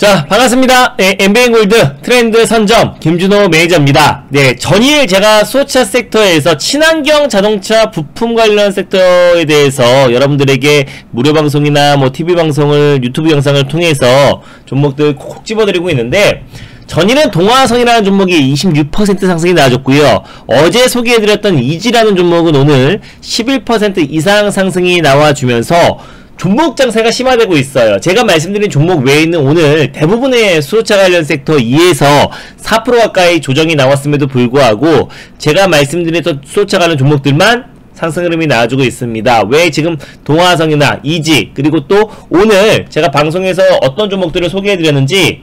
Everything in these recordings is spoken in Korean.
자, 반갑습니다. 네, 엠비엔골드 트렌드 선점 김준호 매니저입니다. 네, 전일 제가 수소차 섹터에서 친환경 자동차 부품 관련 섹터에 대해서 여러분들에게 무료 방송이나 뭐 TV 방송을 유튜브 영상을 통해서 종목들 콕 집어드리고 있는데, 전일은 동화성이라는 종목이 26% 상승이 나와줬고요. 어제 소개해드렸던 이지라는 종목은 오늘 11% 이상 상승이 나와주면서 종목 장세가 심화되고 있어요. 제가 말씀드린 종목 외에는 오늘 대부분의 수소차 관련 섹터 2에서 4% 가까이 조정이 나왔음에도 불구하고 제가 말씀드렸던 수소차 관련 종목들만 상승 흐름이 나와주고 있습니다. 왜 지금 동화성이나 이지, 그리고 또 오늘 제가 방송에서 어떤 종목들을 소개해드렸는지,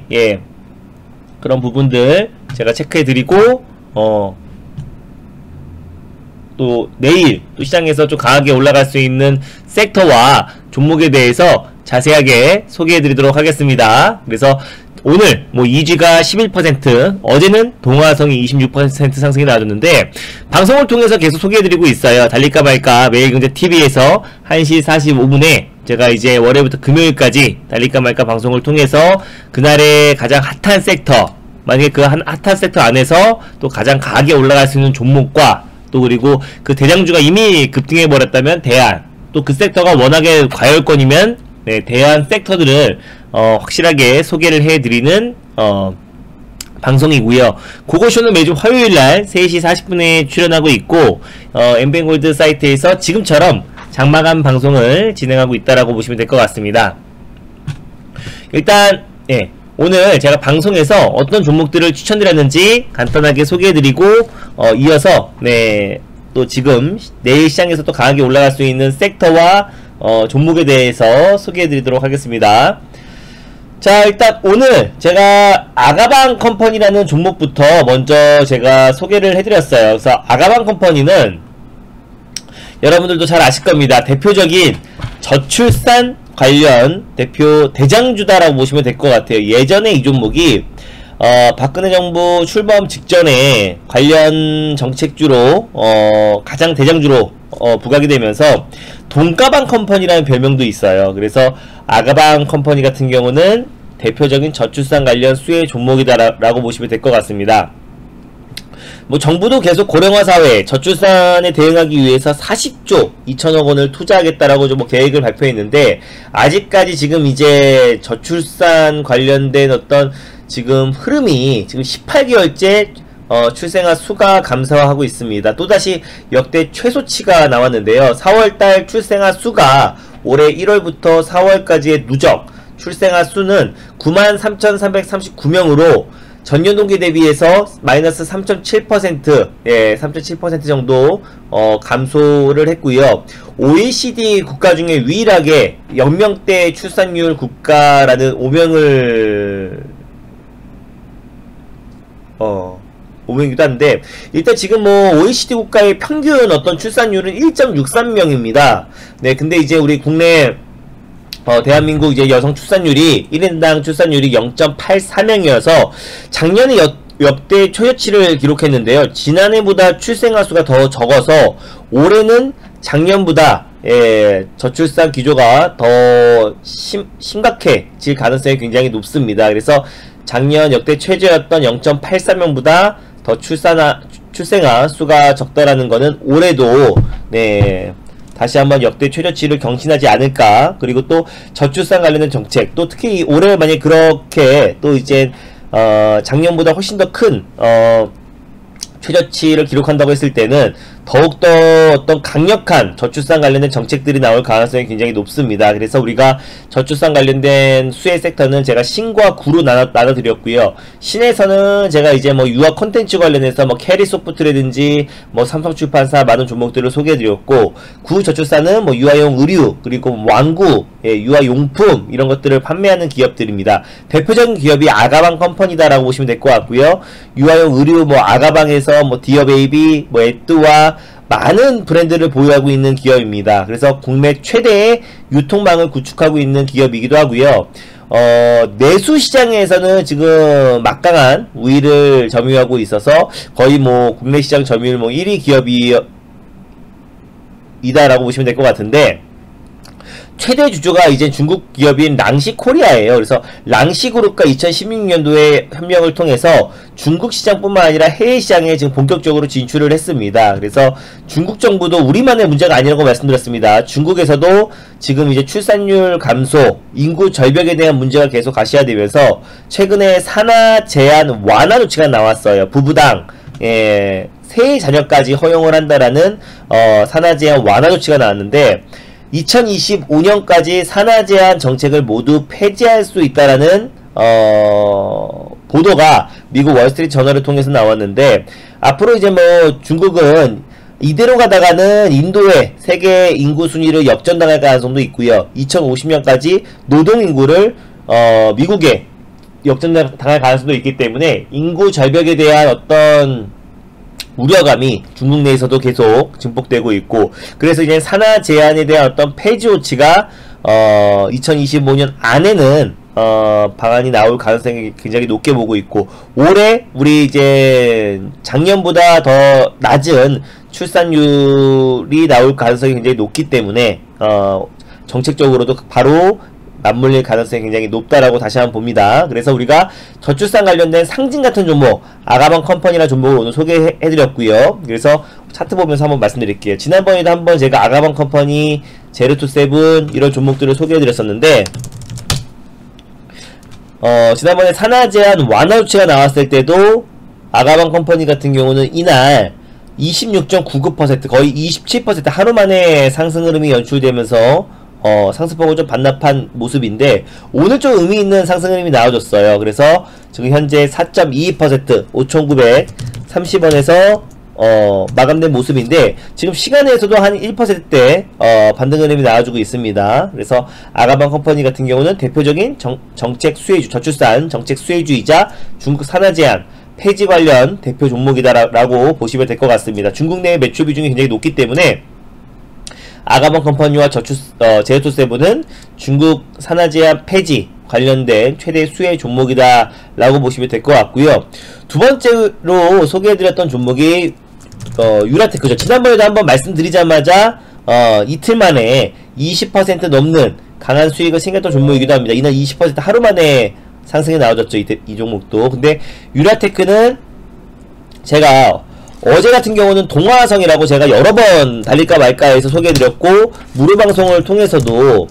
그런 부분들 제가 체크해드리고 또 내일 또 시장에서 좀 강하게 올라갈 수 있는 섹터와 종목에 대해서 자세하게 소개해드리도록 하겠습니다. 그래서 오늘 뭐 이지가 11%, 어제는 동화성이 26% 상승이 나와줬는데, 방송을 통해서 계속 소개해드리고 있어요. 달릴까 말까 매일경제TV에서 1시 45분에 제가 이제 월요일부터 금요일까지 달릴까 말까 방송을 통해서 그날의 가장 핫한 섹터, 만약에 그 핫한 섹터 안에서 또 가장 강하게 올라갈 수 있는 종목과, 또 그리고 그 대장주가 이미 급등해버렸다면 대안, 또 그 섹터가 워낙에 과열권이면 대안 섹터들을 확실하게 소개를 해드리는 방송이고요. 그거쇼는 매주 화요일날 3시 40분에 출연하고 있고, 엠비엔골드 사이트에서 지금처럼 장마감 방송을 진행하고 있다라고 보시면 될 것 같습니다. 일단 오늘 제가 방송에서 어떤 종목들을 추천드렸는지 간단하게 소개해드리고, 이어서 또 지금 내일 시장에서 또 강하게 올라갈 수 있는 섹터와 종목에 대해서 소개해드리도록 하겠습니다. 자, 일단 오늘 제가 아가방 컴퍼니라는 종목부터 먼저 제가 소개를 해드렸어요. 그래서 아가방 컴퍼니는 여러분들도 잘 아실 겁니다. 대표적인 저출산 관련 대표 대장주다라고 보시면 될 것 같아요. 예전에 이 종목이 박근혜 정부 출범 직전에 관련 정책주로 가장 대장주로 부각이 되면서 돈가방 컴퍼니라는 별명도 있어요. 그래서 아가방 컴퍼니 같은 경우는 대표적인 저출산 관련 수혜 종목이다라고 보시면 될 것 같습니다. 뭐 정부도 계속 고령화 사회, 저출산에 대응하기 위해서 40조 2천억 원을 투자하겠다라고 좀 계획을 발표했는데, 아직까지 지금 이제 저출산 관련된 어떤 지금 흐름이 지금 18개월째 출생아 수가 감소하고 있습니다. 또다시 역대 최소치가 나왔는데요. 4월달 출생아 수가 올해 1월부터 4월까지의 누적 출생아 수는 93,339명으로 전년 동기 대비해서 마이너스 3.7%, 3.7% 정도 감소를 했고요. OECD 국가 중에 유일하게 연명대 출산율 국가라는 오명이기도 한데, 일단 지금 뭐 OECD 국가의 평균 어떤 출산율은 1.63명입니다. 근데 이제 우리 국내 대한민국 이제 여성 출산율이 1인당 출산율이 0.84명이어서 작년에 역대 최저치를 기록했는데요. 지난해보다 출생아 수가 더 적어서 올해는 작년보다 저출산 기조가 더 심각해질 가능성이 굉장히 높습니다. 그래서 작년 역대 최저였던 0.84명보다 더 출생아 수가 적다라는 거는 올해도 다시 한번 역대 최저치를 경신하지 않을까. 그리고 또 저출산 관련된 정책, 또 특히 올해 만약에 그렇게 또 이제 작년보다 훨씬 더 큰 최저치를 기록한다고 했을 때는 더욱더 어떤 강력한 저출산 관련된 정책들이 나올 가능성이 굉장히 높습니다. 그래서 우리가 저출산 관련된 수혜 섹터는 제가 신과 구로 나눠드렸고요. 신에서는 제가 이제 뭐 유아 콘텐츠 관련해서 뭐 캐리소프트라든지 뭐 삼성출판사 많은 종목들을 소개해드렸고, 구 저출산은 뭐 유아용 의류, 그리고 완구, 유아용품 이런 것들을 판매하는 기업들입니다. 대표적인 기업이 아가방 컴퍼니다라고 보시면 될 것 같고요. 유아용 의류 뭐 아가방에서 뭐 디어베이비, 뭐 에뚜와 많은 브랜드를 보유하고 있는 기업입니다. 그래서 국내 최대의 유통망을 구축하고 있는 기업이기도 하고요. 내수 시장에서는 지금 막강한 우위를 점유하고 있어서 거의 뭐 국내 시장 점유율 뭐 1위 기업이다라고 보시면 될 것 같은데, 최대 주주가 이제 중국 기업인 랑시 코리아예요. 그래서 랑시 그룹과 2016년도에 협력을 통해서 중국 시장뿐만 아니라 해외 시장에 지금 본격적으로 진출을 했습니다. 그래서 중국 정부도 우리만의 문제가 아니라고 말씀드렸습니다. 중국에서도 지금 이제 출산율 감소, 인구 절벽에 대한 문제가 계속 가시화되면서 최근에 산하 제한 완화 조치가 나왔어요. 부부당 세 자녀까지 허용을 한다라는 산하 제한 완화 조치가 나왔는데 2025년까지 산하 제한 정책을 모두 폐지할 수 있다라는 보도가 미국 월스트리트 저널을 통해서 나왔는데, 앞으로 이제 뭐 중국은 이대로 가다가는 인도의 세계 인구 순위를 역전당할 가능성도 있고요. 2050년까지 노동 인구를 미국에 역전당할 가능성도 있기 때문에 인구 절벽에 대한 어떤 우려감이 중국 내에서도 계속 증폭되고 있고, 그래서 이제 산하 제한에 대한 어떤 폐지 조치가 2025년 안에는 방안이 나올 가능성이 굉장히 높게 보고 있고, 올해 우리 이제 작년보다 더 낮은 출산율이 나올 가능성이 굉장히 높기 때문에 정책적으로도 바로 맞물릴 가능성이 굉장히 높다라고 다시 한번 봅니다. 그래서 우리가 저출산 관련된 상징 같은 종목, 아가방 컴퍼니라는 종목을 오늘 소개해드렸고요. 그래서 차트 보면서 한번 말씀드릴게요. 지난번에도 한번 제가 아가방 컴퍼니, 제로투세븐 이런 종목들을 소개해드렸었는데, 지난번에 산하 제한 완화 조치가 나왔을 때도 아가방 컴퍼니 같은 경우는 이날 26.99% 거의 27% 하루 만에 상승 흐름이 연출되면서 상승폭을 좀 반납한 모습인데, 오늘 좀 의미 있는 상승 흐름이 나와줬어요. 그래서 지금 현재 4.22% 5,930원에서 마감된 모습인데, 지금 시간에서도 한 1%대 반등 흐름이 나와주고 있습니다. 그래서 아가방 컴퍼니 같은 경우는 대표적인 정책 수혜주, 저출산 정책 수혜주이자 중국 산하 제한 폐지 관련 대표 종목이다라고 보시면 될 것 같습니다. 중국 내의 매출 비중이 굉장히 높기 때문에 아가방 컴퍼니와 제로투세븐은 중국 산하 제한 폐지 관련된 최대 수혜 종목이다 라고 보시면 될 것 같고요. 두 번째로 소개해드렸던 종목이 유라테크죠. 지난번에도 한번 말씀드리자마자 이틀 만에 20% 넘는 강한 수익을 챙겼던 종목이기도 합니다. 이날 20% 하루 만에 상승이 나와줬죠. 이 종목도. 근데 유라테크는 제가 어제 같은 경우는 동화성이라고 제가 여러 번 달릴까 말까 해서 소개해드렸고, 무료방송을 통해서도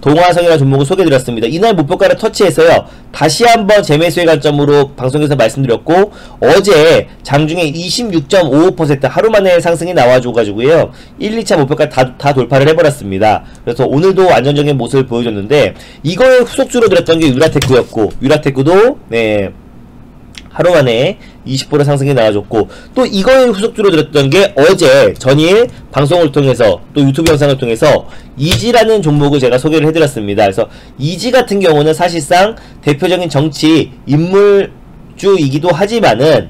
동화성이라는 종목을 소개해드렸습니다. 이날 목표가를 터치해서요, 다시 한번 재매수의 관점으로 방송에서 말씀드렸고, 어제 장중에 26.55% 하루 만에 상승이 나와줘가지고요 1, 2차 목표가 다 돌파를 해버렸습니다. 그래서 오늘도 안정적인 모습을 보여줬는데, 이거의 후속주로 들었던 게 유라테크였고, 유라테크도 하루 만에 20% 상승이 나와줬고, 또 이거의 후속주로 들었던 게 어제 전일 방송을 통해서 또 유튜브 영상을 통해서 이지라는 종목을 제가 소개를 해드렸습니다. 그래서 이지 같은 경우는 사실상 대표적인 정치 인물주이기도 하지만은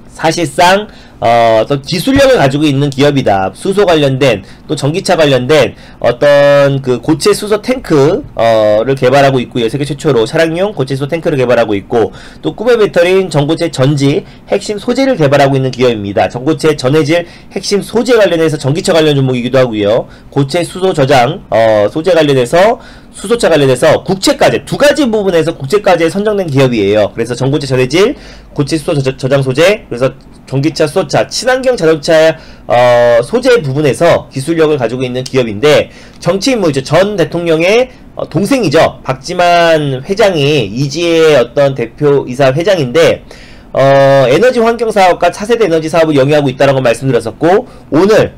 사실상 어떤 기술력을 가지고 있는 기업이다. 수소 관련된, 또 전기차 관련된 어떤 그 고체 수소 탱크를 개발하고 있고요. 세계 최초로 차량용 고체 수소 탱크를 개발하고 있고, 또 꿈의 배터리인 전고체 전지 핵심 소재를 개발하고 있는 기업입니다. 전고체 전해질 핵심 소재 관련해서 전기차 관련 종목이기도 하고요. 고체 수소 저장 소재 관련해서 수소차 관련해서 국채까지 두 가지 부분에서 국채까지 선정된 기업이에요. 그래서 전고체 전해질 고체 수소 저장 소재, 그래서 전기차, 수소차, 친환경 자동차 소재 부분에서 기술력을 가지고 있는 기업인데, 정치인물이죠. 전 대통령의 동생이죠. 박지만 회장이 이지의 어떤 대표이사 회장인데, 에너지 환경 사업과 차세대 에너지 사업을 영위하고 있다라고 말씀드렸었고, 오늘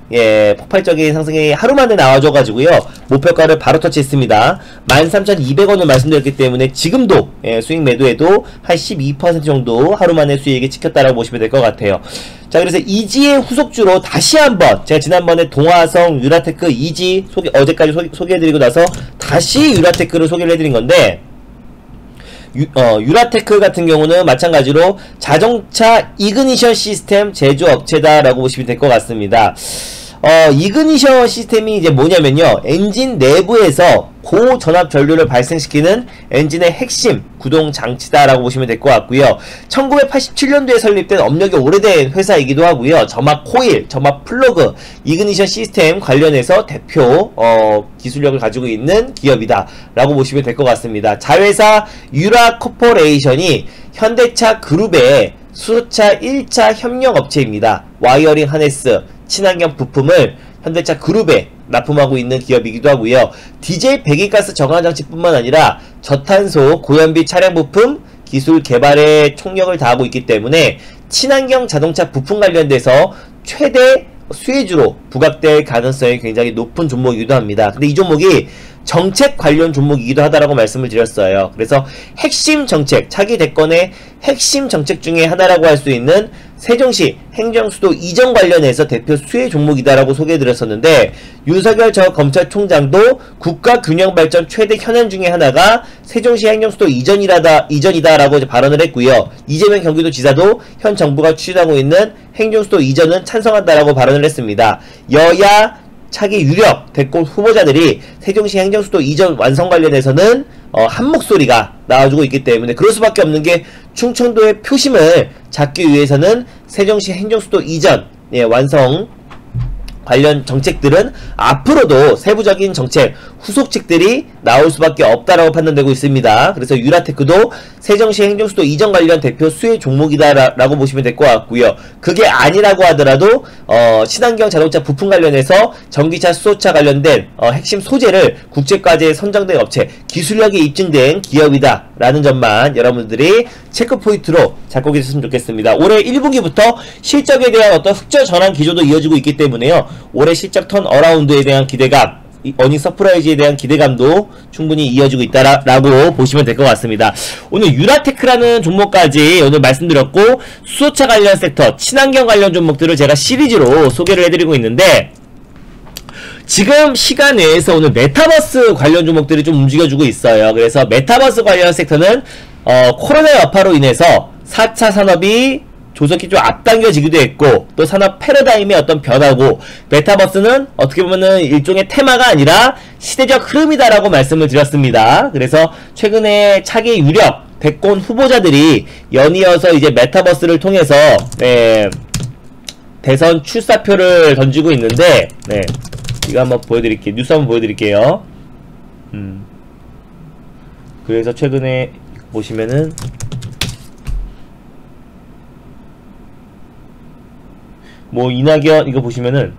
폭발적인 상승이 하루 만에 나와줘가지고요 목표가를 바로 터치했습니다. 13,200원을 말씀드렸기 때문에 지금도 수익 매도에도 한 12% 정도 하루 만에 수익이 찍혔다라고 보시면 될 것 같아요. 자, 그래서 이지의 후속주로 다시 한번, 제가 지난번에 동화성, 유라테크, 이지 어제까지 소개해드리고 나서 다시 유라테크를 소개를 해드린 건데, 유라테크 같은 경우는 마찬가지로 자동차 이그니션 시스템 제조업체다라고 보시면 될 것 같습니다. 이그니션 시스템이 이제 뭐냐면요, 엔진 내부에서 고전압 전류를 발생시키는 엔진의 핵심 구동 장치다라고 보시면 될 것 같고요. 1987년도에 설립된 업력이 오래된 회사이기도 하고요. 점압 코일, 점압 플러그, 이그니션 시스템 관련해서 대표 기술력을 가지고 있는 기업이다 라고 보시면 될 것 같습니다. 자회사 유라 코퍼레이션이 현대차 그룹의 수소차 1차 협력업체입니다. 와이어링 하네스, 친환경 부품을 현대차 그룹에 납품하고 있는 기업이기도 하고요. 디젤 배기가스 정화장치뿐만 아니라 저탄소 고연비 차량 부품 기술 개발에 총력을 다하고 있기 때문에 친환경 자동차 부품 관련돼서 최대 수혜주로 부각될 가능성이 굉장히 높은 종목이기도 합니다. 근데 이 종목이 정책 관련 종목이기도 하다라고 말씀을 드렸어요. 그래서 핵심 정책, 차기 대권의 핵심 정책 중에 하나라고 할 수 있는 세종시 행정수도 이전 관련해서 대표 수혜 종목이다라고 소개해드렸었는데, 윤석열 전 검찰총장도 국가균형발전 최대 현안 중에 하나가 세종시 행정수도 이전이다라고 이제 발언을 했고요. 이재명 경기도지사도 현 정부가 추진하고 있는 행정수도 이전은 찬성한다라고 발언을 했습니다. 여야 차기 유력 대권 후보자들이 세종시 행정수도 이전 완성 관련해서는 한 목소리가 나와주고 있기 때문에 그럴 수밖에 없는 게, 충청도의 표심을 잡기 위해서는 세종시 행정수도 이전 완성 관련 정책들은 앞으로도 세부적인 정책, 후속책들이 나올 수밖에 없다라고 판단되고 있습니다. 그래서 유라테크도 세종시 행정수도 이전 관련 대표 수혜 종목이다라고 보시면 될 것 같고요. 그게 아니라고 하더라도 친환경 자동차 부품 관련해서 전기차, 수소차 관련된 핵심 소재를 국제과제에 선정된 업체, 기술력이 입증된 기업이다 라는 점만 여러분들이 체크포인트로 잡고 계셨으면 좋겠습니다. 올해 1분기부터 실적에 대한 어떤 흑자 전환 기조도 이어지고 있기 때문에요, 올해 실적 턴 어라운드에 대한 기대감, 어닝 서프라이즈에 대한 기대감도 충분히 이어지고 있다라고 보시면 될 것 같습니다. 오늘 유라테크라는 종목까지 오늘 말씀드렸고, 수소차 관련 섹터, 친환경 관련 종목들을 제가 시리즈로 소개를 해드리고 있는데, 지금 시간 내에서 오늘 메타버스 관련 종목들이 좀 움직여주고 있어요. 그래서 메타버스 관련 섹터는 코로나 여파로 인해서 4차 산업이 조속히 좀 앞당겨지기도 했고, 또 산업 패러다임의 어떤 변화고, 메타버스는 어떻게 보면은 일종의 테마가 아니라 시대적 흐름이다라고 말씀을 드렸습니다. 그래서 최근에 차기 유력 대권 후보자들이 연이어서 이제 메타버스를 통해서 대선 출사표를 던지고 있는데, 이거 한번 보여드릴게요. 뉴스 한번 보여드릴게요. 그래서 최근에 보시면은 뭐 이낙연 이거 보시면은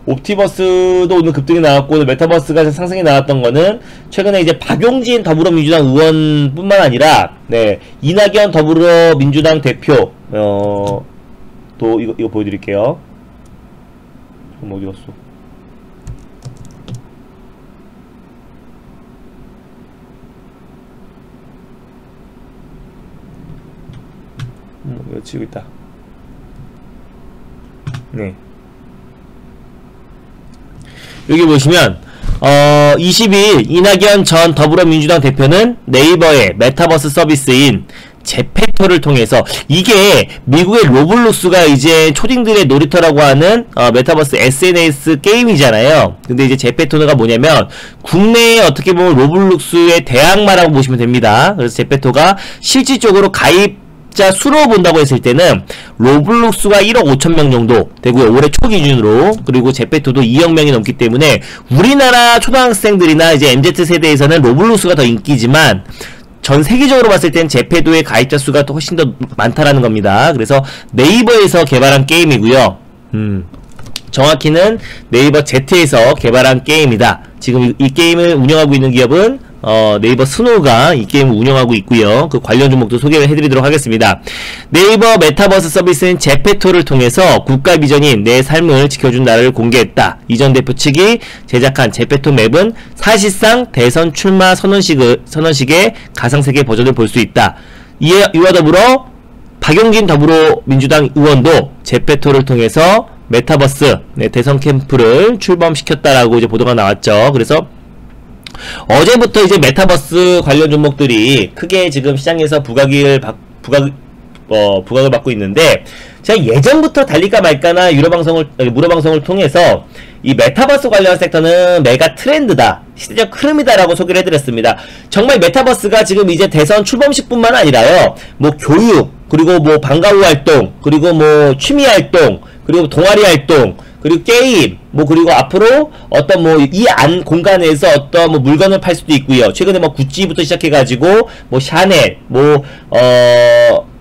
옵티버스도 오늘 급등이 나왔고, 오늘 메타버스가 상승이 나왔던 거는 최근에 이제 박용진 더불어민주당 의원뿐만 아니라 이낙연 더불어민주당 대표 또 이거 보여드릴게요. 그럼 어디 갔어? 이거 치고 있다. '여기 보시면 20일 이낙연 전 더불어민주당 대표는 네이버의 메타버스 서비스인 제페토를 통해서, 이게 미국의 로블록스가 이제 초딩들의 놀이터라고 하는 메타버스 SNS 게임이잖아요. 근데 이제 제페토가 뭐냐면 국내에 어떻게 보면 로블록스의 대항마라고 보시면 됩니다. 그래서 제페토가 실질적으로 가입자 수로 본다고 했을 때는 로블록스가 1억 5천명 정도 되고요, 올해 초 기준으로. 그리고 제페토도 2억 명이 넘기 때문에 우리나라 초등학생들이나 이제 MZ세대에서는 로블록스가 더 인기지만, 전 세계적으로 봤을 땐 제페토의 가입자 수가 또 훨씬 더 많다라는 겁니다. 그래서 네이버에서 개발한 게임이고요. 정확히는 네이버 Z에서 개발한 게임이다. 지금 이 게임을 운영하고 있는 기업은 네이버 스노우가 이 게임을 운영하고 있고요. 그 관련 종목도 소개를 해드리도록 하겠습니다. 네이버 메타버스 서비스인 제페토를 통해서 국가 비전인 내 삶을 지켜준 나를 공개했다. 이전 대표 측이 제작한 제페토 맵은 사실상 대선 출마 선언식의 가상세계 버전을 볼 수 있다. 이와 더불어 박용진 더불어민주당 의원도 제페토를 통해서 메타버스 대선 캠프를 출범시켰다라고 이제 보도가 나왔죠. 그래서 어제부터 이제 메타버스 관련 종목들이 크게 지금 시장에서 부각을 받고 있는데, 제가 예전부터 달릴까 말까나 무료방송을 통해서 이 메타버스 관련 섹터는 메가 트렌드다, 시대적 흐름이다라고 소개를 해드렸습니다. 정말 메타버스가 지금 이제 대선 출범식뿐만 아니라요, 뭐 교육, 그리고 뭐 방과후 활동, 그리고 뭐 취미 활동, 그리고 동아리 활동, 그리고 게임, 뭐 그리고 앞으로 어떤 뭐 이 안 공간에서 어떤 뭐 물건을 팔 수도 있고요. 최근에 뭐 구찌부터 시작해가지고 뭐 샤넬, 뭐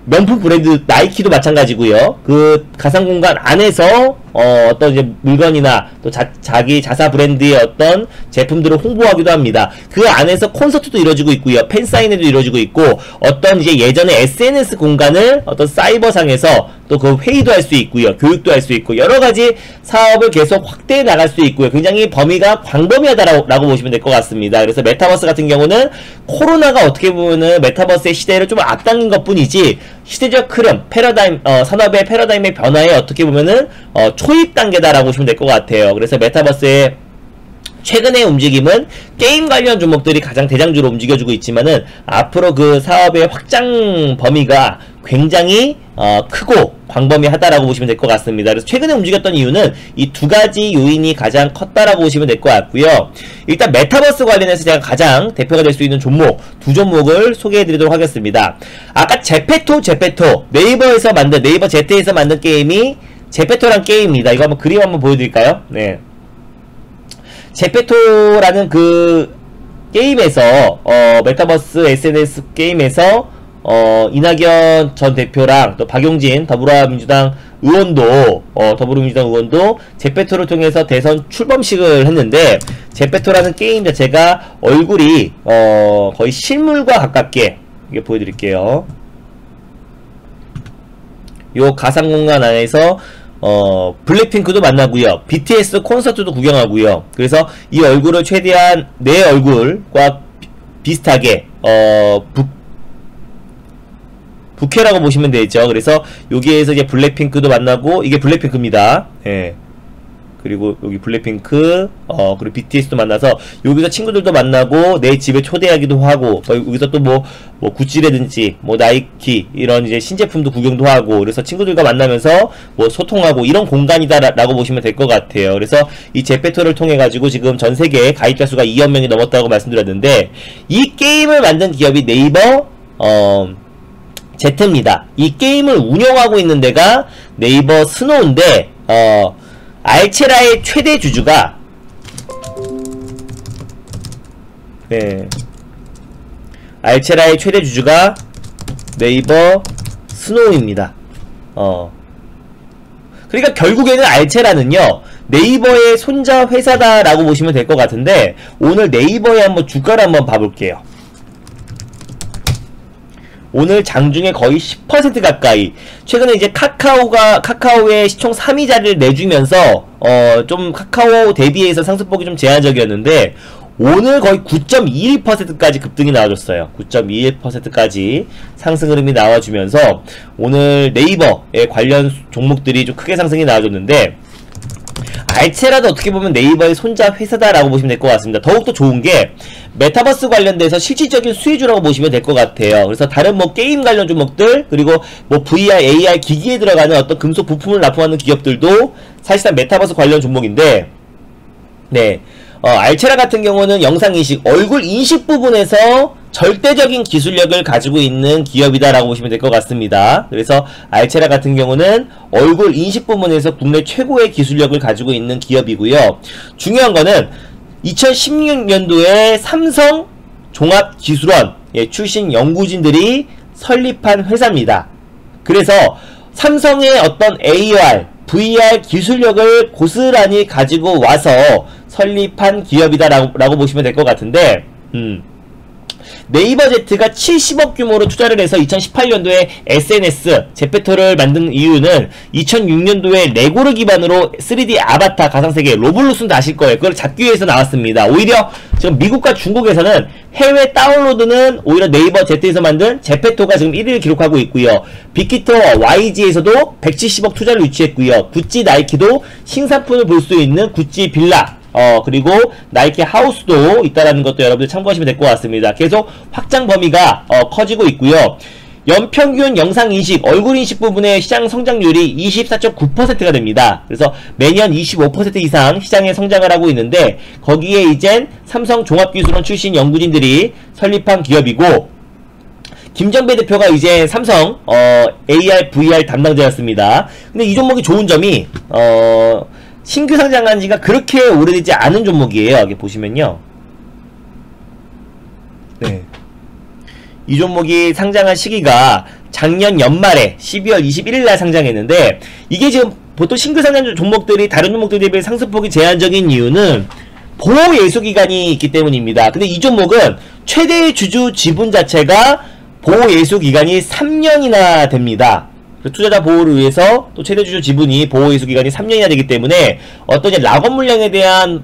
명품 브랜드 나이키도 마찬가지고요. 그 가상 공간 안에서 어떤 이제 물건이나 또 자기 자사 브랜드의 어떤 제품들을 홍보하기도 합니다. 그 안에서 콘서트도 이루어지고 있고요. 팬사인회도 이루어지고 있고, 어떤 이제 예전에 SNS 공간을 어떤 사이버상에서 또 그 회의도 할 수 있고요. 교육도 할 수 있고, 여러 가지 사업을 계속 확대해 나갈 수 있고요. 굉장히 범위가 광범위하다라고 보시면 될 것 같습니다. 그래서 메타버스 같은 경우는 코로나가 어떻게 보면은 메타버스의 시대를 좀 앞당긴 것 뿐이지, 시대적 흐름, 패러다임, 산업의 패러다임의 변화에 어떻게 보면은 초입 단계다라고 보시면 될 것 같아요. 그래서 메타버스의 최근의 움직임은 게임 관련 종목들이 가장 대장주로 움직여주고 있지만은, 앞으로 그 사업의 확장 범위가 굉장히 크고 광범위하다라고 보시면 될 것 같습니다. 그래서 최근에 움직였던 이유는 이 두 가지 요인이 가장 컸다라고 보시면 될 것 같고요. 일단 메타버스 관련해서 제가 가장 대표가 될 수 있는 종목 두 종목을 소개해 드리도록 하겠습니다. 아까 제페토 네이버에서 만든, 네이버 제트에서 만든 게임이 제페토란 게임입니다. 이거 한번 그림 한번 보여드릴까요? 네. 제페토라는 그 게임에서 메타버스 SNS 게임에서 이낙연 전 대표랑 또 박용진 더불어민주당 의원도 제페토를 통해서 대선 출범식을 했는데, 제페토라는 게임 자체가 얼굴이 거의 실물과 가깝게, 이게 보여드릴게요. 요 가상공간 안에서 블랙핑크도 만나고요, BTS 콘서트도 구경하고요. 그래서 이 얼굴을 최대한 내 얼굴과 비슷하게 부캐라고 보시면 되죠. 그래서 여기에서 이제 블랙핑크도 만나고, 이게 블랙핑크입니다. 예. 그리고 여기 블랙핑크, 그리고 BTS도 만나서 여기서 친구들도 만나고 내 집에 초대하기도 하고, 여기서 또 뭐 구찌라든지 뭐 나이키 이런 이제 신제품도 구경도 하고, 그래서 친구들과 만나면서 뭐 소통하고 이런 공간이다라고 보시면 될 것 같아요. 그래서 이 제페토를 통해 가지고 지금 전 세계 가입자 수가 2억 명이 넘었다고 말씀드렸는데, 이 게임을 만든 기업이 네이버 제트입니다. 이 게임을 운영하고 있는 데가 네이버 스노우인데, 알체라의 최대 주주가, 알체라의 최대 주주가 네이버 스노우입니다. 그러니까 결국에는 알체라는요, 네이버의 손자 회사다라고 보시면 될 것 같은데, 오늘 네이버의 한번 주가를 한번 봐볼게요. 오늘 장중에 거의 10% 가까이, 최근에 이제 카카오의 시총 3위 자리를 내주면서 좀 카카오 대비해서 상승폭이 좀 제한적이었는데, 오늘 거의 9.21%까지 급등이 나와줬어요. 9.21%까지 상승 흐름이 나와주면서 오늘 네이버에 관련 종목들이 좀 크게 상승이 나와줬는데, 알체라도 어떻게 보면 네이버의 손자 회사다라고 보시면 될 것 같습니다. 더욱더 좋은 게 메타버스 관련돼서 실질적인 수혜주라고 보시면 될 것 같아요. 그래서 다른 뭐 게임 관련 종목들, 그리고 뭐 VR, AR 기기에 들어가는 어떤 금속 부품을 납품하는 기업들도 사실상 메타버스 관련 종목인데, 네, 알체라 같은 경우는 영상인식, 얼굴 인식 부분에서 절대적인 기술력을 가지고 있는 기업이다라고 보시면 될 것 같습니다. 그래서 알체라 같은 경우는 얼굴 인식 부분에서 국내 최고의 기술력을 가지고 있는 기업이고요. 중요한 거는 2016년도에 삼성 종합기술원 출신 연구진들이 설립한 회사입니다. 그래서 삼성의 어떤 AR, VR 기술력을 고스란히 가지고 와서 설립한 기업이다라고 보시면 될 것 같은데, 네이버 Z가 70억 규모로 투자를 해서 2018년도에 SNS 제페토를 만든 이유는 2006년도에 레고를 기반으로 3D 아바타 가상세계 로블록스는 아실 거예요. 그걸 잡기 위해서 나왔습니다. 오히려 지금 미국과 중국에서는 해외 다운로드는 오히려 네이버 Z에서 만든 제페토가 지금 1위를 기록하고 있고요. 빅히터 YG에서도 170억 투자를 유치했고요. 구찌 나이키도 신상품을 볼 수 있는 구찌 빌라 그리고 나이키 하우스도 있다라는 것도 여러분들 참고하시면 될 것 같습니다. 계속 확장 범위가 커지고 있고요. 연평균 영상인식, 얼굴인식 부분의 시장 성장률이 24.9%가 됩니다. 그래서 매년 25% 이상 시장에 성장을 하고 있는데 거기에 이젠 삼성 종합기술원 출신 연구진들이 설립한 기업이고 김정배 대표가 이제 삼성 AR, VR 담당자였습니다. 근데 이 종목이 좋은 점이 신규 상장한 지가 그렇게 오래되지 않은 종목이에요. 여기 보시면요. 네. 이 종목이 상장한 시기가 작년 연말에 12월 21일날 상장했는데 이게 지금 보통 신규 상장 종목들이 다른 종목들 대비 상승폭이 제한적인 이유는 보호 예수 기간이 있기 때문입니다. 근데 이 종목은 최대 주주 지분 자체가 보호 예수 기간이 3년이나 됩니다. 투자자 보호를 위해서 또 최대 주주 지분이 보호 예수 기간이 3년이나 되기 때문에 어떤 락업 물량에 대한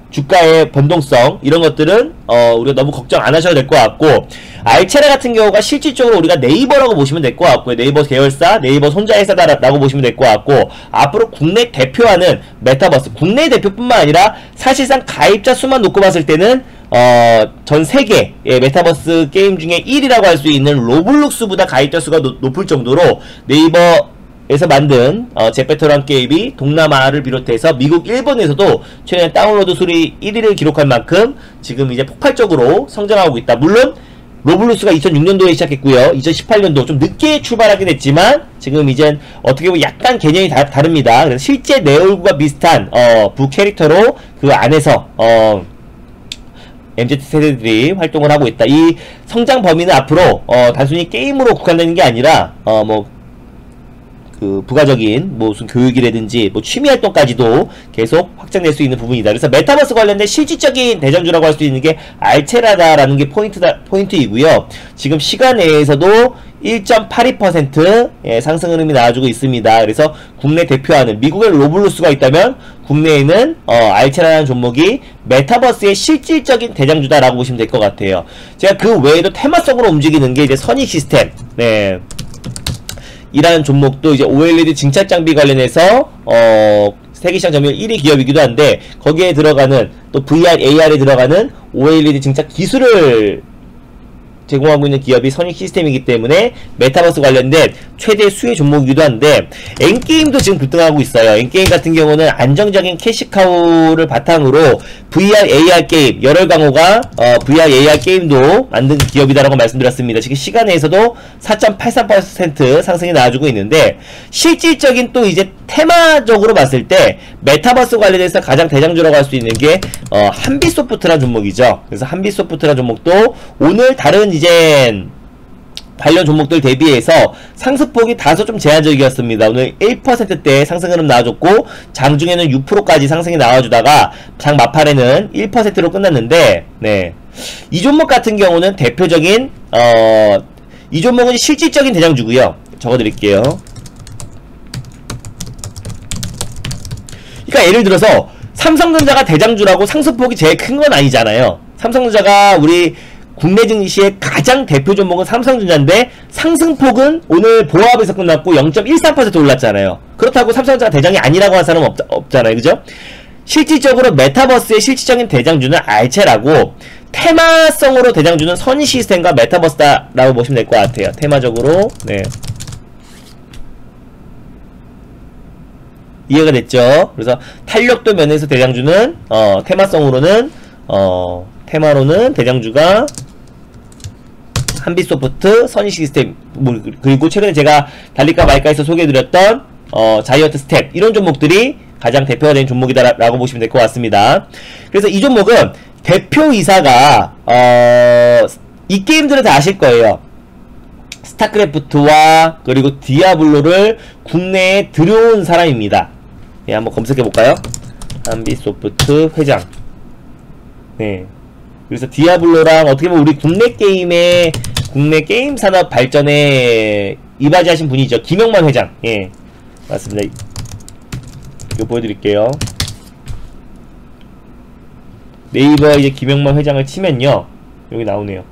주가의 변동성 이런 것들은 우리가 너무 걱정 안 하셔도 될 것 같고 알체라 같은 경우가 실질적으로 우리가 네이버라고 보시면 될 것 같고요. 네이버 계열사, 네이버 손자 회사다라고 보시면 될 것 같고 앞으로 국내 대표하는 메타버스, 국내 대표뿐만 아니라 사실상 가입자 수만 놓고 봤을 때는 전 세계 메타버스 게임 중에 1위라고 할 수 있는 로블록스보다 가입자 수가 높을 정도로 네이버에서 만든 제페토란 게임이 동남아를 비롯해서 미국, 일본에서도 최근 다운로드 수리 1위를 기록할 만큼 지금 이제 폭발적으로 성장하고 있다. 물론 로블록스가 2006년도에 시작했고요. 2018년도 좀 늦게 출발하긴 했지만 지금 이젠 어떻게 보면 약간 개념이 다릅니다. 그래서 실제 내 얼굴과 비슷한 부 캐릭터로 그 안에서 MZ세대들이 활동을 하고 있다. 이 성장 범위는 앞으로 단순히 게임으로 국한되는 게 아니라 그 부가적인 무슨 교육이라든지 취미 활동까지도 계속 확장될 수 있는 부분이다. 그래서 메타버스 관련된 실질적인 대장주라고 할 수 있는 게 알체라다라는 게 포인트이고요. 지금 시간 내에서도 1.82% 상승 흐름이 나와주고 있습니다. 그래서 국내 대표하는 미국의 로블록스가 있다면 국내에는 알체라는 종목이 메타버스의 실질적인 대장주다라고 보시면 될 것 같아요. 제가 그 외에도 테마성으로 움직이는 게 이제 선익 시스템, 이라는 종목도 이제 OLED 증착 장비 관련해서 세계시장 점유율 1위 기업이기도 한데 거기에 들어가는 또 VR, AR에 들어가는 OLED 증착 기술을 제공하고 있는 기업이 선익 시스템이기 때문에 메타버스 관련된 최대 수혜 종목이기도 한데 엔게임도 지금 급등하고 있어요. 엔게임 같은 경우는 안정적인 캐시카우를 바탕으로 VR, AR 게임, 열혈강호가 VR, AR 게임도 만든 기업이다라고 말씀드렸습니다. 지금 시간에서도 4.83% 상승이 나와주고 있는데 실질적인 또 이제 테마적으로 봤을 때 메타버스 관련해서 가장 대장주라고 할 수 있는 게 한빛소프트라는 종목이죠. 그래서 한빛소프트라는 종목도 오늘 다른 이제 관련 종목들 대비해서 상승폭이 다소 좀 제한적이었습니다. 오늘 1%대 상승 흐름 나와줬고 장중에는 6%까지 상승이 나와주다가 장 막판에는 1%로 끝났는데 이 종목 같은 경우는 대표적인 이 종목은 실질적인 대장주고요. 적어드릴게요. 그러니까 예를 들어서 삼성전자가 대장주라고 상승폭이 제일 큰 건 아니잖아요. 삼성전자가 우리 국내 증시의 가장 대표 종목은 삼성전자인데 상승폭은 오늘 보합에서 끝났고 0.13% 올랐잖아요. 그렇다고 삼성전자가 대장이 아니라고 한 사람은 없잖아요. 그죠? 실질적으로 메타버스의 실질적인 대장주는 알체라고 테마성으로 대장주는 선익 시스템과 메타버스다라고 보시면 될 것 같아요. 테마적으로 이해가 됐죠? 그래서 탄력도 면에서 대장주는 테마성으로는 테마로는 대장주가 한빛소프트, 선익 시스템, 그리고 최근에 제가 달릴까 말까에서 소개해드렸던 자이언트 스텝 이런 종목들이 가장 대표가 된 종목이다라고 보시면 될 것 같습니다. 그래서 이 종목은 대표이사가 이 게임들은 다 아실 거예요. 스타크래프트와 그리고 디아블로를 국내에 들여온 사람입니다. 한번 검색해볼까요? 한빛소프트 회장. 그래서 디아블로랑 어떻게 보면 우리 국내 게임 산업 발전에 이바지하신 분이죠. 김영만 회장. 예, 맞습니다. 이거 보여드릴게요. 네이버 이제 김영만 회장을 치면요, 여기 나오네요.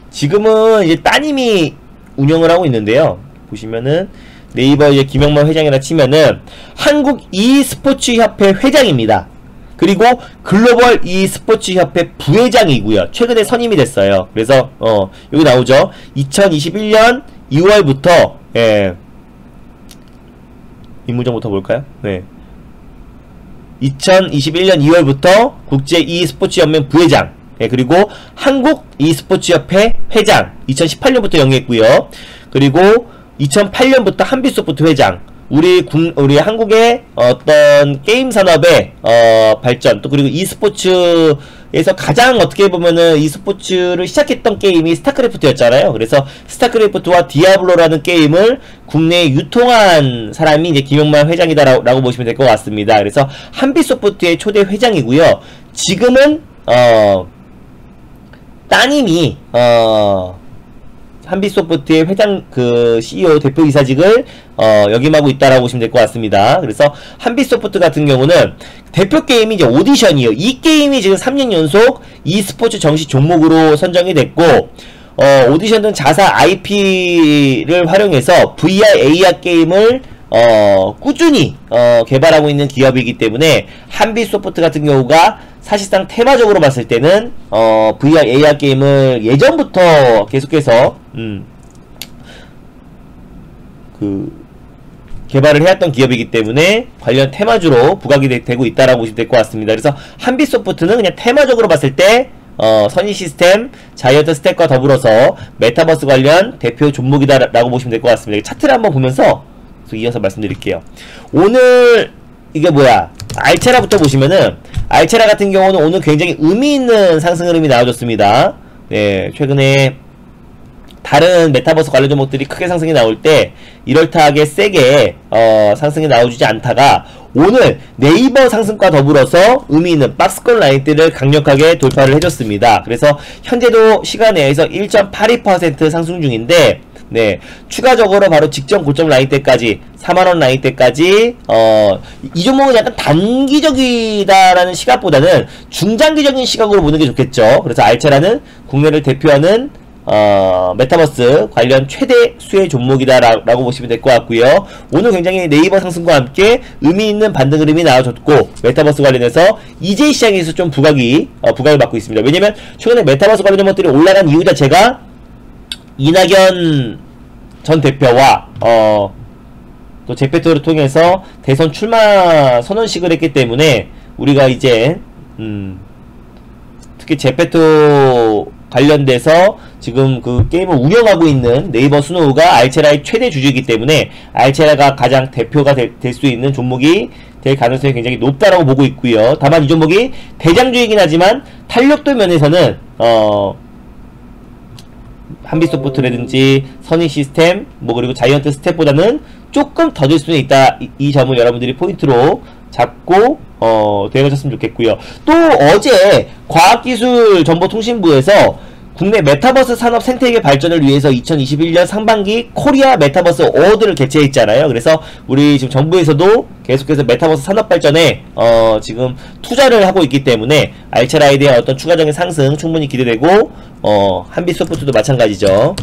지금은 이제 따님이 운영을 하고 있는데요. 보시면은 네이버 이제 김영만 회장이라 치면은 한국 e스포츠 협회 회장입니다. 그리고 글로벌 e스포츠 협회 부회장이고요. 최근에 선임이 됐어요. 그래서 여기 나오죠. 2021년 2월부터 임무정부터 볼까요? 네. 2021년 2월부터 국제 e스포츠 연맹 부회장, 그리고 한국 e스포츠 협회 회장 2018년부터 영위했고요. 그리고 2008년부터 한빛소프트 회장, 우리 한국의 어떤 게임 산업의 발전, 또 그리고 e스포츠에서 가장 어떻게 보면은 e스포츠를 시작했던 게임이 스타크래프트였잖아요. 그래서 스타크래프트와 디아블로라는 게임을 국내에 유통한 사람이 이제 김영만 회장이다라고 보시면 될 것 같습니다. 그래서 한빛소프트의 초대 회장이고요. 지금은 따님이 한빛소프트의 회장 CEO 대표이사직을 역임하고 있다라고 보시면 될 것 같습니다. 그래서 한빛소프트 같은 경우는 대표 게임이 이제 오디션이에요. 이 게임이 지금 3년 연속 e스포츠 정식 종목으로 선정이 됐고, 오디션은 자사 IP를 활용해서 VR, AR 게임을 꾸준히 개발하고 있는 기업이기 때문에 한빛소프트 같은 경우가 사실상 테마적으로 봤을 때는 VR, AR 게임을 예전부터 계속해서 개발을 해왔던 기업이기 때문에 관련 테마주로 부각이 되고 있다라고 보시면 될 것 같습니다. 그래서 한빛소프트는 그냥 테마적으로 봤을 때 선의시스템, 자이언트 스택과 더불어서 메타버스 관련 대표 종목이다라고 보시면 될 것 같습니다. 차트를 한번 보면서 이어서 말씀드릴게요. 오늘 이게 뭐야, 알체라부터 보시면은, 알체라 같은 경우는 오늘 굉장히 의미있는 상승 흐름이 나와줬습니다. 네, 최근에 다른 메타버스 관련 종목들이 크게 상승이 나올 때 이럴타하게 세게 상승이 나와주지 않다가 오늘 네이버 상승과 더불어서 의미있는 박스권 라인대를 강력하게 돌파를 해줬습니다. 그래서 현재도 시간 내에서 1.82% 상승 중인데, 네, 추가적으로 바로 직전 고점 라인대까지 4만원 라인대까지 이 종목은 약간 단기적이다라는 시각보다는 중장기적인 시각으로 보는 게 좋겠죠. 그래서 알체라는 국내를 대표하는 메타버스 관련 최대 수혜 종목이다라고 보시면 될 것 같고요. 오늘 굉장히 네이버 상승과 함께 의미있는 반등 흐름이 나와줬고, 메타버스 관련해서 이제 시장에서 좀 부각을 받고 있습니다. 왜냐면 최근에 메타버스 관련 종목들이 올라간 이유 자체가 이낙연 전 대표와 또 제페토를 통해서 대선 출마 선언식을 했기 때문에 우리가 이제 특히 제페토 관련돼서 지금 그 게임을 운영하고 있는 네이버 스노우가 알체라의 최대 주주이기 때문에 알체라가 가장 대표가 될 수 있는 종목이 될 가능성이 굉장히 높다라고 보고 있고요. 다만 이 종목이 대장주이긴 하지만 탄력도 면에서는 한빛소프트라든지 선의시스템, 그리고 자이언트 스텝보다는 조금 더 줄 수는 있다. 이 점을 여러분들이 포인트로 잡고 대응하셨으면 좋겠고요. 또 어제 과학기술정보통신부에서 국내 메타버스 산업 생태계 발전을 위해서 2021년 상반기 코리아 메타버스 어워드를 개최했잖아요. 그래서 우리 지금 정부에서도 계속해서 메타버스 산업 발전에 지금 투자를 하고 있기 때문에 알체라에 대한 어떤 추가적인 상승 충분히 기대되고, 한빛소프트도 마찬가지죠.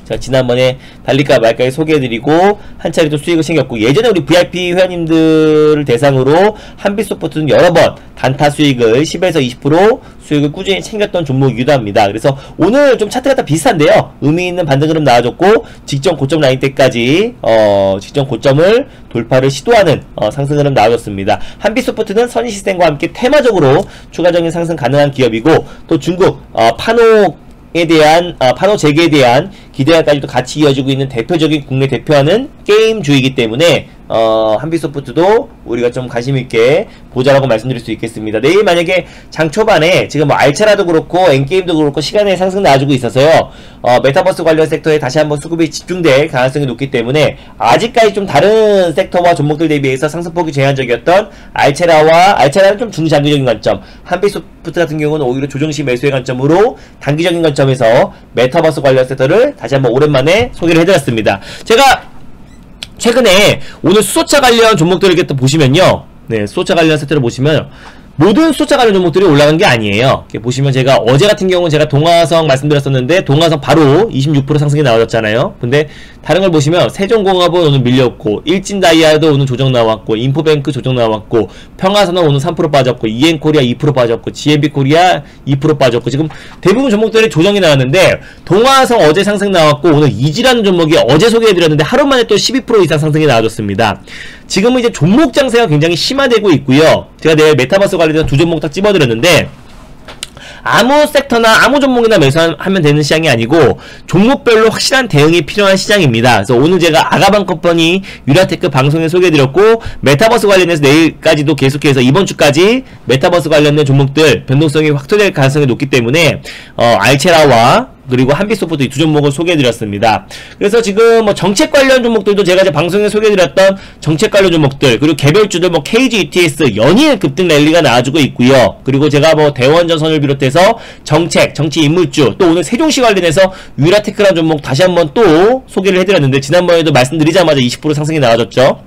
제가 지난번에 달릴까 말까에 소개해드리고 한 차례 또 수익을 챙겼고, 예전에 우리 VIP 회원님들을 대상으로 한빛소프트는 여러번 단타 수익을 10에서 20% 수익을 꾸준히 챙겼던 종목이기도 합니다. 그래서 오늘 좀 차트가 다 비슷한데요, 의미있는 반등 흐름 나와줬고 직전 고점 라인 때까지 직전 고점을 돌파를 시도하는 상승 흐름 나와줬습니다. 한빛소프트는 선의시스템과 함께 테마적으로 추가적인 상승 가능한 기업이고, 또 중국 파노에 대한 파노 재개에 대한 기대감까지도 같이 이어지고 있는 대표적인 국내 대표하는 게임주이기 때문에 한빛소프트도 우리가 좀 관심있게 보자라고 말씀드릴 수 있겠습니다. 내일 만약에 장 초반에 지금 뭐 알차라도 그렇고 엔게임도 그렇고 시간의 상승 나와주고 있어서요, 메타버스 관련 섹터에 다시 한번 수급이 집중될 가능성이 높기 때문에 아직까지 좀 다른 섹터와 종목들 대비해서 상승폭이 제한적이었던 알차라는 좀 중장기적인 관점, 한빛소프트 같은 경우는 오히려 조정시 매수의 관점으로 단기적인 관점에서 메타버스 관련 섹터를 다시 한번 오랜만에 소개를 해드렸습니다. 제가 최근에 오늘 수소차 관련 종목들을 이렇게 또 보시면요, 네, 수소차 관련 세트를 보시면 모든 수소차 관련 종목들이 올라간 게 아니에요. 이렇게 보시면 제가 어제 같은 경우는 제가 동화성 말씀드렸었는데 동화성 바로 26% 상승이 나와졌잖아요. 근데 다른 걸 보시면 세종공업은 오늘 밀렸고, 일진다이아도 오늘 조정 나왔고, 인포뱅크 조정 나왔고, 평화선은 오늘 3% 빠졌고, 이엔코리아 2% 빠졌고, GMB코리아 2% 빠졌고, 지금 대부분 종목들이 조정이 나왔는데 동화성 어제 상승 나왔고, 오늘 이지라는 종목이 어제 소개해드렸는데 하루 만에 또 12% 이상 상승이 나와줬습니다. 지금은 이제 종목 장세가 굉장히 심화되고 있고요. 제가 내일 메타버스 관련해서 두 종목 딱 집어드렸는데 아무 섹터나 아무 종목이나 매수하면 되는 시장이 아니고 종목별로 확실한 대응이 필요한 시장입니다. 그래서 오늘 제가 아가방 컴퍼니 유라테크 방송에 소개해드렸고, 메타버스 관련해서 내일까지도 계속해서 이번 주까지 메타버스 관련된 종목들 변동성이 확대될 가능성이 높기 때문에 알체라와 그리고 한빛소프트 이 두 종목을 소개해드렸습니다. 그래서 지금 뭐 정책 관련 종목들도 제가 이제 방송에 소개해드렸던 정책 관련 종목들, 그리고 개별주들 뭐 KG ETS 연일 급등 랠리가 나와주고 있고요. 그리고 제가 뭐 대원전선을 비롯해서 정책, 정치 인물주, 또 오늘 세종시 관련해서 유라테크라는 종목 다시 한번 또 소개를 해드렸는데 지난번에도 말씀드리자마자 20% 상승이 나와줬죠.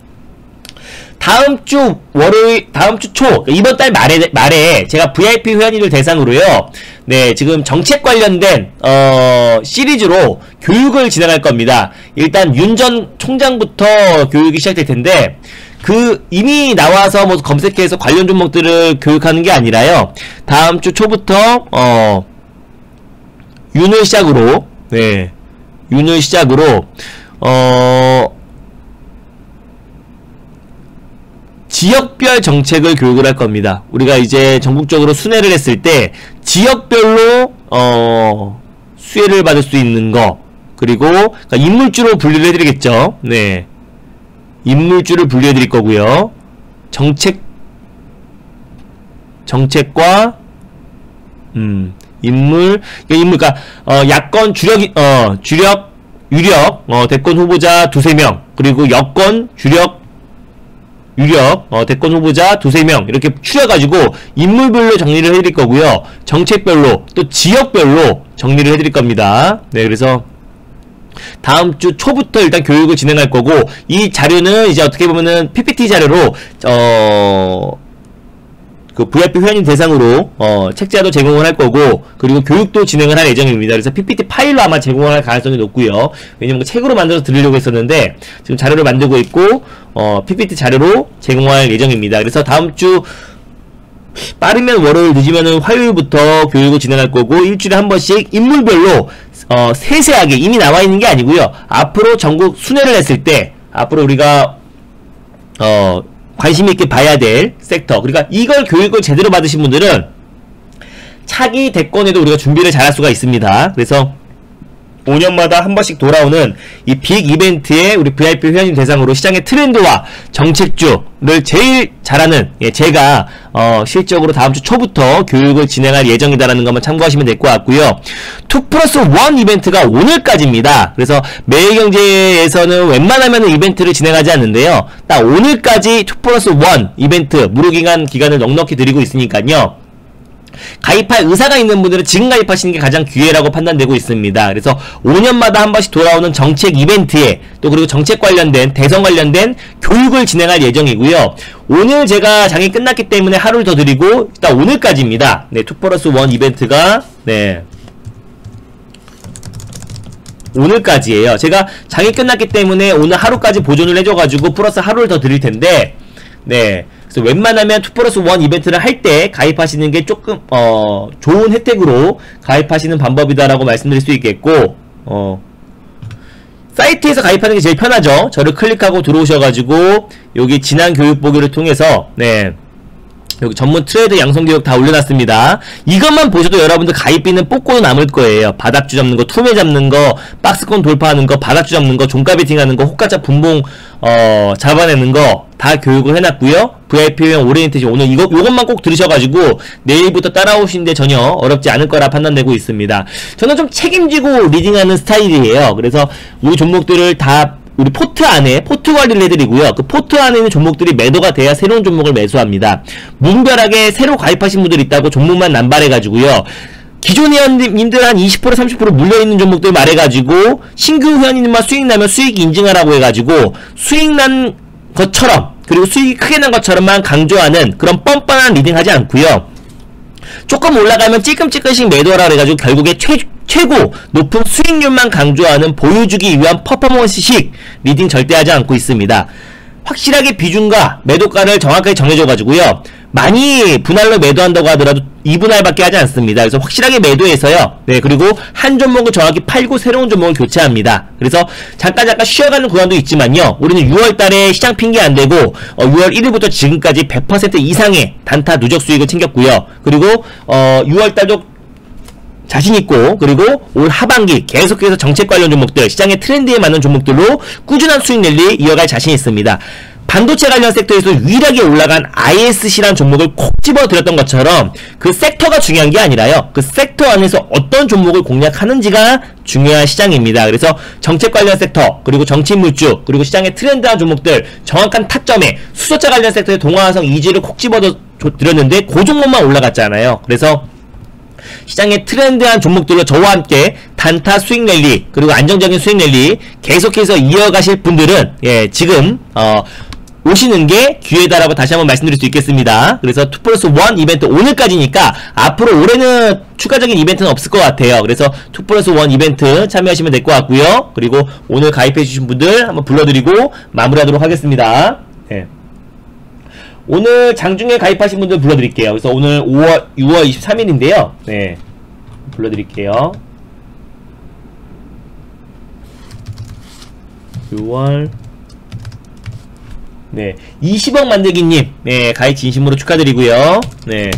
다음주 초, 이번 달 말에 제가 VIP 회원님들 대상으로요, 네, 지금 정책 관련된, 시리즈로 교육을 진행할 겁니다. 일단 윤 전 총장부터 교육이 시작될 텐데, 이미 나와서 뭐 검색해서 관련 종목들을 교육하는 게 아니라요, 다음주 초부터, 윤을 시작으로, 지역별 정책을 교육을 할 겁니다. 우리가 이제 전국적으로 순회를 했을 때 지역별로 수혜를 받을 수 있는 거, 그리고 그러니까 인물주로 분류를 해드리겠죠. 네, 인물주를 분류해드릴 거고요. 정책과 그러니까 야권 유력 대권 후보자 두세 명, 그리고 여권 유력 대권 후보자 두세 명 이렇게 추려가지고 인물별로 정리를 해드릴 거고요. 정책별로 또 지역별로 정리를 해드릴 겁니다. 네, 그래서 다음주 초부터 일단 교육을 진행할 거고, 이 자료는 이제 어떻게 보면은 PPT 자료로 그 VIP 회원님 대상으로 책자도 제공을 할 거고, 그리고 교육도 진행을 할 예정입니다. 그래서 PPT 파일로 아마 제공을 할 가능성이 높고요. 왜냐면 책으로 만들어서 드리려고 했었는데 지금 자료를 만들고 있고 PPT 자료로 제공할 예정입니다. 그래서 다음주 빠르면 월요일, 늦으면은 화요일부터 교육을 진행할 거고, 일주일에 한 번씩 인물별로 세세하게, 이미 나와 있는 게 아니고요, 앞으로 전국 순회를 했을 때 앞으로 우리가 관심있게 봐야 될 섹터, 그러니까 이걸 교육을 제대로 받으신 분들은 차기 대권에도 우리가 준비를 잘할 수가 있습니다. 그래서 5년마다 한 번씩 돌아오는 이 빅 이벤트에 우리 VIP 회원님 대상으로 시장의 트렌드와 정책주를 제일 잘하는, 제가 실적으로 다음주 초부터 교육을 진행할 예정이다라는 것만 참고하시면 될 것 같고요. 2+1 이벤트가 오늘까지입니다. 그래서 매일경제에서는 웬만하면 이벤트를 진행하지 않는데요, 딱 오늘까지 2+1 이벤트 무료기간을 넉넉히 드리고 있으니까요, 가입할 의사가 있는 분들은 지금 가입하시는 게 가장 기회라고 판단되고 있습니다. 그래서 5년마다 한 번씩 돌아오는 정책 이벤트에, 또 그리고 정책 관련된, 대선 관련된 교육을 진행할 예정이고요. 오늘 제가 장이 끝났기 때문에 하루를 더 드리고 일단 오늘까지입니다. 네, 2+1 이벤트가 오늘까지예요. 제가 장이 끝났기 때문에 오늘 하루까지 보존을 해줘가지고 플러스 하루를 더 드릴 텐데, 네, 그래서 웬만하면 2+1 이벤트를 할 때 가입하시는 게 조금 좋은 혜택으로 가입하시는 방법이다라고 말씀드릴 수 있겠고, 사이트에서 가입하는 게 제일 편하죠. 저를 클릭하고 들어오셔가지고 여기 지난 교육 보기를 통해서 여기 전문 트레이더 양성교육 다 올려놨습니다. 이것만 보셔도 여러분들 가입비는 뽑고도 남을 거예요. 바닥주 잡는 거, 투매 잡는 거, 박스권 돌파하는 거, 바닥주 잡는 거, 종가 베팅하는 거, 호가차 분봉 잡아내는 거 다 교육을 해놨고요. VIP형 오리엔테이션 오늘 요것만 꼭 들으셔가지고 내일부터 따라오시는데 전혀 어렵지 않을 거라 판단되고 있습니다. 저는 좀 책임지고 리딩하는 스타일이에요. 그래서 우리 종목들을 다 우리 포트 안에 포트 관리를 해드리고요. 그 포트 안에 있는 종목들이 매도가 돼야 새로운 종목을 매수합니다. 무분별하게 새로 가입하신 분들 있다고 종목만 남발해가지고요. 기존 회원님들 한 20% 30% 물려있는 종목들 말해가지고 신규 회원님만 수익 나면 수익 인증하라고 해가지고 수익 난 것처럼 그리고 수익이 크게 난 것처럼만 강조하는 그런 뻔뻔한 리딩 하지 않고요. 조금 올라가면 찌끔찌끔씩 매도하라 그래가지고 결국에 최고 높은 수익률만 강조하는 보여주기 위한 퍼포먼스식 리딩 절대 하지 않고 있습니다. 확실하게 비중과 매도가를 정확하게 정해줘가지고요. 많이 분할로 매도한다고 하더라도 2분할밖에 하지 않습니다. 그래서 확실하게 매도해서요. 네, 그리고 한 종목을 정확히 팔고 새로운 종목을 교체합니다. 그래서 잠깐 쉬어가는 구간도 있지만요. 우리는 6월달에 시장 핑계 안되고 6월 1일부터 지금까지 100% 이상의 단타 누적 수익을 챙겼고요. 그리고 6월달도 자신있고 그리고 올 하반기 계속해서 정책 관련 종목들 시장의 트렌드에 맞는 종목들로 꾸준한 수익 랠리 이어갈 자신이 있습니다. 반도체 관련 섹터에서 유일하게 올라간 ISC라는 종목을 콕 집어들었던 것처럼 그 섹터가 중요한 게 아니라요. 그 섹터 안에서 어떤 종목을 공략하는지가 중요한 시장입니다. 그래서 정책 관련 섹터 그리고 정치물주 그리고 시장의 트렌드한 종목들 정확한 타점에 수소차 관련 섹터의 동화화성 이지를 콕 집어들었는데 그 종목만 올라갔잖아요. 그래서 시장의 트렌드한 종목들로 저와 함께 단타 수익 랠리 그리고 안정적인 수익 랠리 계속해서 이어가실 분들은 예, 지금 오시는 게 기회다라고 다시 한번 말씀드릴 수 있겠습니다. 그래서 2+1 이벤트 오늘까지니까 앞으로 올해는 추가적인 이벤트는 없을 것 같아요. 그래서 2+1 이벤트 참여하시면 될 것 같고요. 그리고 오늘 가입해주신 분들 한번 불러드리고 마무리하도록 하겠습니다. 네. 오늘 장중에 가입하신 분들 불러드릴게요. 그래서 오늘 6월 23일인데요. 네. 불러드릴게요. 6월 네, 20억 만들기님, 네, 가입 진심으로 축하드리고요. 네,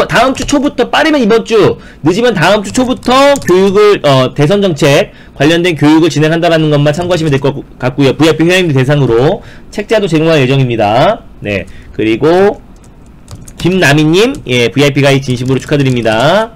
다음 주 초부터, 빠르면 이번 주, 늦으면 다음 주 초부터 교육을, 대선 정책 관련된 교육을 진행한다라는 것만 참고하시면 될 것 같고요. VIP 회원님들 대상으로 책자도 제공할 예정입니다. 네, 그리고, 김나미님, 예, VIP 가입 진심으로 축하드립니다.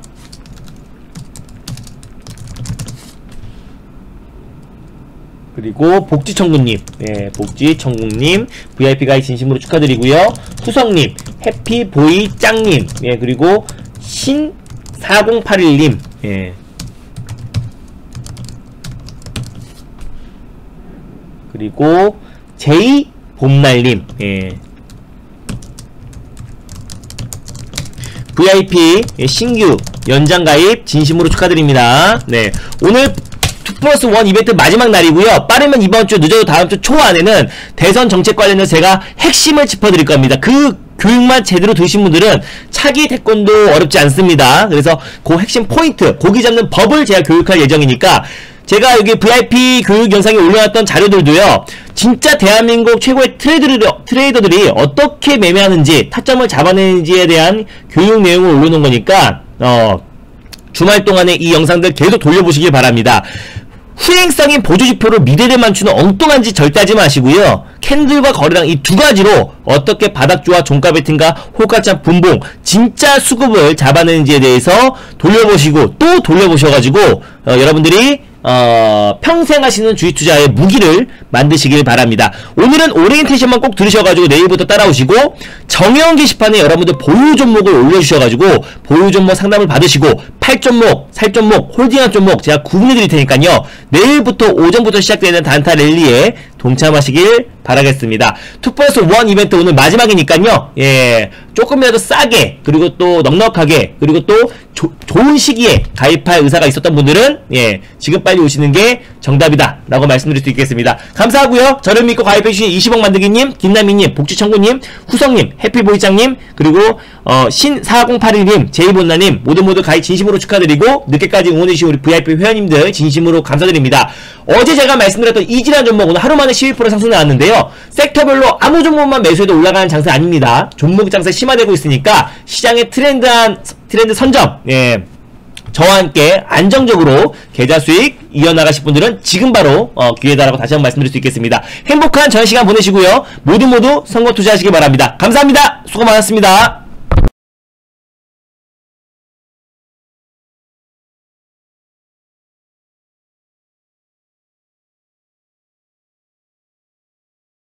그리고 복지천국님, 예, 복지천국님 VIP 가입 진심으로 축하드리고요. 후성님, 해피보이짱님, 예, 그리고 신4081님, 예, 그리고 제이봄날님, 예, VIP 신규 연장 가입 진심으로 축하드립니다. 네, 오늘 2+1 이벤트 마지막 날이고요. 빠르면 이번 주, 늦어도 다음 주 초 안에는 대선 정책 관련해서 제가 핵심을 짚어드릴 겁니다. 그 교육만 제대로 들으신 분들은 차기 태권도 어렵지 않습니다. 그래서 그 핵심 포인트, 고기 잡는 법을 제가 교육할 예정이니까 제가 여기 VIP 교육 영상에 올려놨던 자료들도요. 진짜 대한민국 최고의 트레이더들이 어떻게 매매하는지, 타점을 잡아내는지에 대한 교육 내용을 올려놓은 거니까 주말 동안에 이 영상들 계속 돌려보시길 바랍니다. 후행성인 보조지표로 미래를 맞추는 엉뚱한 짓 절대 하지 마시고요. 캔들과 거래량 이 두 가지로 어떻게 바닥주와 종가 베팅과 호가차 분봉 진짜 수급을 잡아내는지에 대해서 돌려보시고 또 돌려보셔가지고 여러분들이 평생 하시는 주식 투자의 무기를 만드시길 바랍니다. 오늘은 오리엔테이션만 꼭 들으셔가지고 내일부터 따라오시고 정형 게시판에 여러분들 보유 종목을 올려주셔가지고 보유 종목 상담을 받으시고 팔 종목, 살 종목, 홀딩한 종목 제가 구분해 드릴 테니까요. 내일부터 오전부터 시작되는 단타 랠리에 동참하시길 바라겠습니다. 2+1 이벤트 오늘 마지막이니까요. 예, 조금이라도 싸게 그리고 또 넉넉하게 그리고 또 좋은 시기에 가입할 의사가 있었던 분들은 예, 지금 빨리 오시는 게 정답이다 라고 말씀드릴 수 있겠습니다. 감사하고요. 저를 믿고 가입해주신 20억 만들기님, 김나미님, 복지천구님, 후성님, 해피보이짱님 그리고 신4081님, 제이본나님 모두 가입 진심으로 축하드리고 늦게까지 응원해주신 우리 VIP 회원님들 진심으로 감사드립니다. 어제 제가 말씀드렸던 이지란 종목 오늘 하루 만에 만에 12% 상승 나왔는데요. 섹터별로 아무 종목만 매수해도 올라가는 장세 아닙니다. 종목 장세 심화되고 있으니까 시장의 트렌드 선점, 예, 저와 함께 안정적으로 계좌 수익 이어나가실 분들은 지금 바로 기회다라고 다시 한번 말씀드릴 수 있겠습니다. 행복한 저녁 시간 보내시고요. 모두 성공 투자하시기 바랍니다. 감사합니다. 수고 많았습니다.